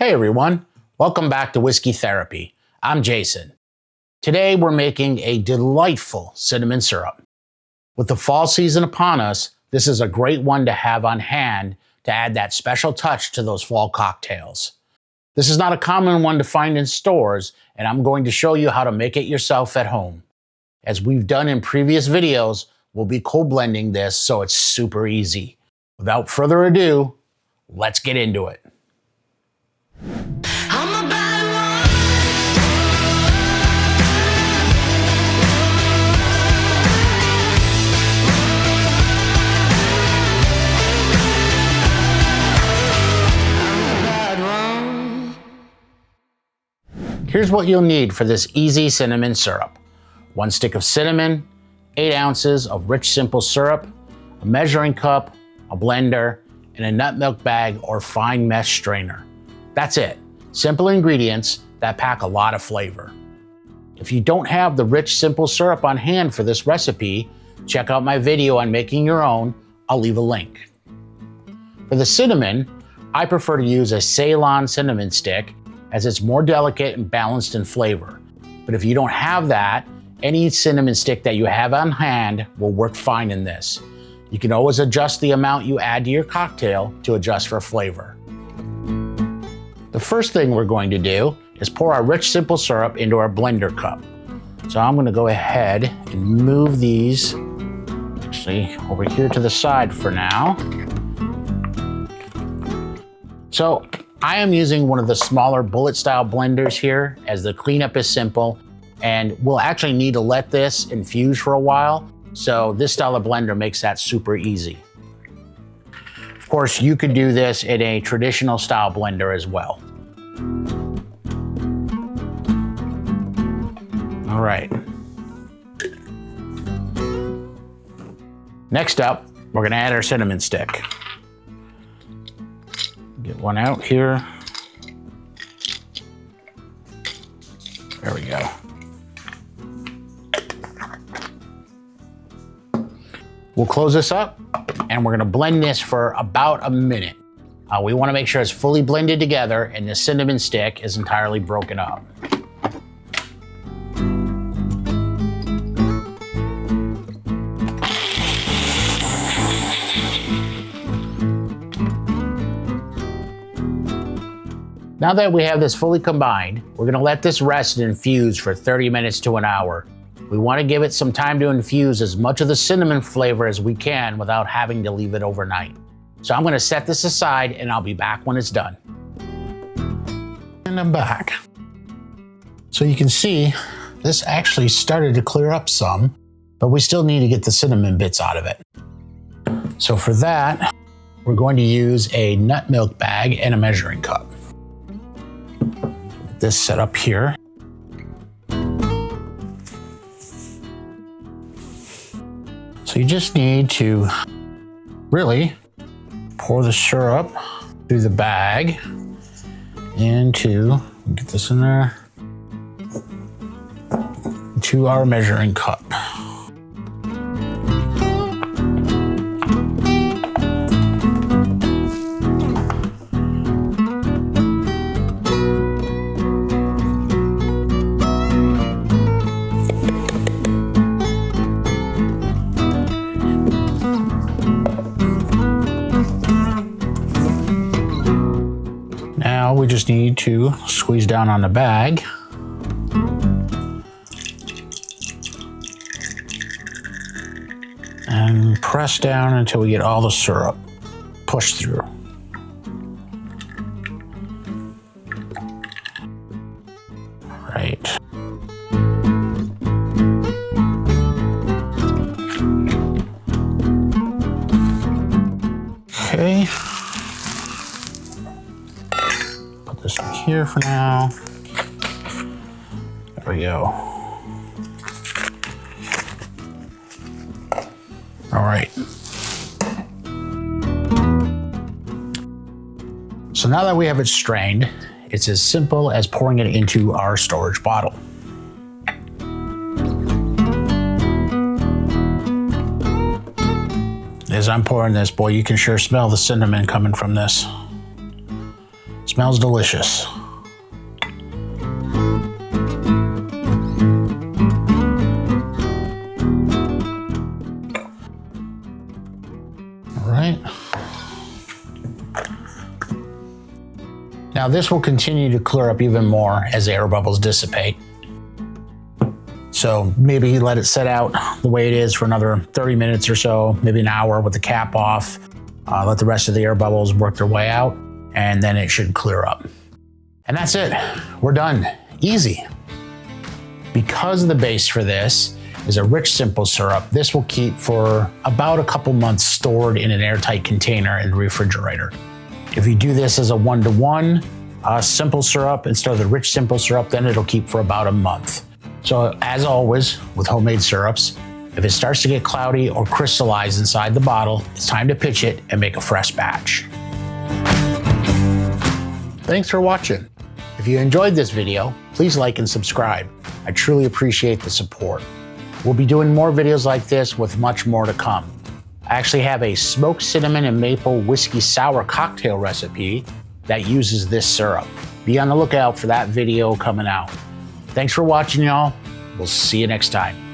Hey everyone, welcome back to Whiskey Therapy. I'm Jason. Today we're making a delightful cinnamon syrup. With the fall season upon us, this is a great one to have on hand to add that special touch to those fall cocktails. This is not a common one to find in stores, and I'm going to show you how to make it yourself at home. As we've done in previous videos, we'll be cold blending this so it's super easy. Without further ado, let's get into it. Here's what you'll need for this easy cinnamon syrup. 1 stick of cinnamon, 8 ounces of rich simple syrup, a measuring cup, a blender, and a nut milk bag or fine mesh strainer. That's it. Simple ingredients that pack a lot of flavor. If you don't have the rich simple syrup on hand for this recipe, check out my video on making your own. I'll leave a link. For the cinnamon, I prefer to use a Ceylon cinnamon stick as it's more delicate and balanced in flavor. But if you don't have that, any cinnamon stick that you have on hand will work fine in this. You can always adjust the amount you add to your cocktail to adjust for flavor. The first thing we're going to do is pour our rich simple syrup into our blender cup. So I'm going to go ahead and move these actually over here to the side for now. So I am using one of the smaller bullet style blenders here as the cleanup is simple, and we'll actually need to let this infuse for a while. So this style of blender makes that super easy. Of course, you could do this in a traditional style blender as well. All right. Next up, we're gonna add our cinnamon stick. Get one out here. There we go. We'll close this up and we're gonna blend this for about a minute. We wanna make sure it's fully blended together and the cinnamon stick is entirely broken up. Now that we have this fully combined, we're gonna let this rest and infuse for 30 minutes to an hour. We wanna give it some time to infuse as much of the cinnamon flavor as we can without having to leave it overnight. So I'm gonna set this aside and I'll be back when it's done. And I'm back. So you can see this actually started to clear up some, but we still need to get the cinnamon bits out of it. So for that, we're going to use a nut milk bag and a measuring cup. Get this set up here. So you just need to really pour the syrup through the bag into, get this in there, to our measuring cup. Now we just need to squeeze down on the bag. And press down until we get all the syrup pushed through. Right. Okay. Put this in here for now. There we go. All right. So now that we have it strained, it's as simple as pouring it into our storage bottle. As I'm pouring this, boy, you can sure smell the cinnamon coming from this. Smells delicious. All right. Now this will continue to clear up even more as the air bubbles dissipate. So maybe let it set out the way it is for another 30 minutes or so, maybe an hour with the cap off. Let the rest of the air bubbles work their way out, and then it should clear up. And that's it, we're done, easy. Because the base for this is a rich simple syrup, this will keep for about a couple months stored in an airtight container in the refrigerator. If you do this as a 1-to-1 simple syrup instead of the rich simple syrup, then it'll keep for about a month. So as always with homemade syrups, if it starts to get cloudy or crystallize inside the bottle, it's time to pitch it and make a fresh batch. Thanks for watching. If you enjoyed this video, please like and subscribe. I truly appreciate the support. We'll be doing more videos like this with much more to come. I actually have a smoked cinnamon and maple whiskey sour cocktail recipe that uses this syrup. Be on the lookout for that video coming out. Thanks for watching, y'all. We'll see you next time.